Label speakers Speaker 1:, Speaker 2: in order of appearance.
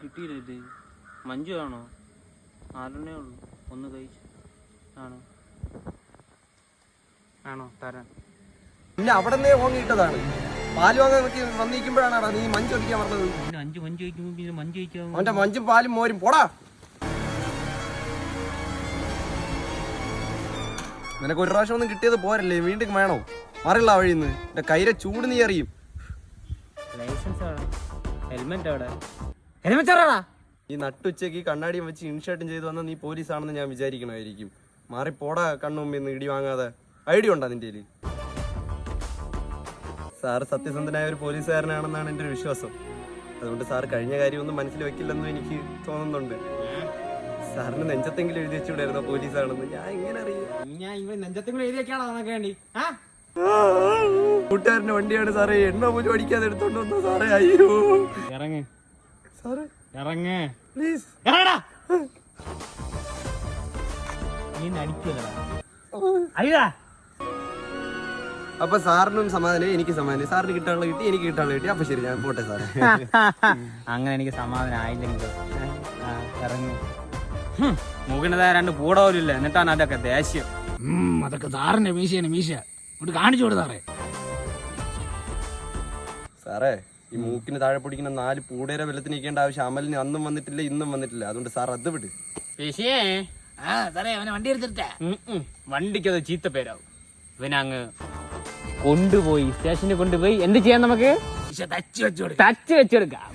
Speaker 1: കിട്ടിയില്ലേ? മഞ്ജു ആണോ? 4 ഉള്ളൂ. ഒന്ന് കഴിച്ചു ആണോ? ആണോ തരാൻ?
Speaker 2: പിന്നെ അവിടെ നിന്നേ ഓങ്ങിയിട്ടതാണ്. പാല് വാങ്ങാൻ വന്നിരിക്കുമ്പോഴാണ് നീ മഞ്ച് ഒഴിക്കാൻ പറഞ്ഞത്.
Speaker 1: 5 മഞ്ജു കഴിക്കുമ്പോ പിന്നെ മഞ്ജു കഴിക്കാൻ
Speaker 2: അവന്റെ മഞ്ചും പാലും മോരും പോടാ. നിനക്ക് ഒരു പ്രാവശ്യം ഒന്നും കിട്ടിയത് പോരല്ലേ, വീണ്ടും വേണോ? മറിയുള്ള വഴിന്ന് എന്റെ കൈരെ ചൂട് നീ അറിയും.
Speaker 1: ലൈസൻസ് ഹെൽമെറ്റ് അവിടെ. ഹെൽമെറ്റ്
Speaker 2: ഈ നട്ടുച്ചയ്ക്ക് കണ്ണാടിയും വെച്ച് ഇൻഷർട്ടും ചെയ്ത് വന്നാൽ നീ പോലീസാണെന്ന് ഞാൻ വിചാരിക്കണമായിരിക്കും. മാറി പോടാ കണ്ണുമ്പിന്ന് ഇടി വാങ്ങാതെ. ഐഡിയ ഉണ്ടോ നിന്റെ കയ്യിൽ? സാറ് സത്യസന്ധനായ ഒരു പോലീസുകാരനാണെന്നാണ് എൻ്റെ ഒരു വിശ്വാസം. അതുകൊണ്ട് സാറ് കഴിഞ്ഞ കാര്യമൊന്നും മനസ്സിൽ വെക്കില്ലെന്നും എനിക്ക് തോന്നുന്നുണ്ട്. സാറിന് നെഞ്ചത്തെങ്കിലും എഴുതി വെച്ചുകൂടായിരുന്നോ പോലീസാണെന്ന്? ഞാൻ എങ്ങനെ അറിയാം? കൂട്ടുകാരന്റെ വണ്ടിയാണ് സാറേ, എണ്ണ പോലും അടിക്കാതെ എടുത്തോണ്ട് വന്നു സാറേ. അയ്യോ
Speaker 1: ഇറങ്ങ്
Speaker 2: സാറേ,
Speaker 1: ഇറങ്ങ്
Speaker 2: പ്ലീസ്. അപ്പൊ സാറിനും സമാധാനം, എനിക്ക് സമാധാനം. സാറിന് കിട്ടാനുള്ള കിട്ടി, എനിക്ക് കിട്ടാനുള്ള കിട്ടി. അപ്പൊ ശരി, ഞാൻ പോട്ടെ സാറേ.
Speaker 1: അങ്ങനെ എനിക്ക് സമാധാനം ആയില്ലെങ്കിലോ? ഇറങ്ങി മൂക്കിനതായ 2 പൂട പോലും ഇല്ല, എന്നിട്ടാണ് അതൊക്കെ ദേഷ്യം.
Speaker 3: അതൊക്കെ സാറിന്റെ മീശയാണ്. മീശ ഇങ്ങോട്ട് കാണിച്ചു കൊടു സാറേ.
Speaker 2: സാറേ, ഈ മൂക്കിന് താഴെ പൊടിക്കുന്ന 4 പൂടേരെ വെള്ളത്തിന് നിൽക്കേണ്ട ആവശ്യം അമലിന് അന്നും വന്നിട്ടില്ല, ഇന്നും വന്നിട്ടില്ല. അതുകൊണ്ട് സാർ അത് വിട്.
Speaker 3: സാറേ അവനെ വണ്ടി എടുത്തിട്ടേ.
Speaker 1: വണ്ടിക്കത് ചീത്ത പേരാവും. ഇവനെ അങ്ങ് കൊണ്ടുപോയി സ്റ്റേഷനിൽ കൊണ്ടുപോയി എന്ത് ചെയ്യാൻ? നമുക്ക് ടച്ച് വെച്ചെടുക്കാം.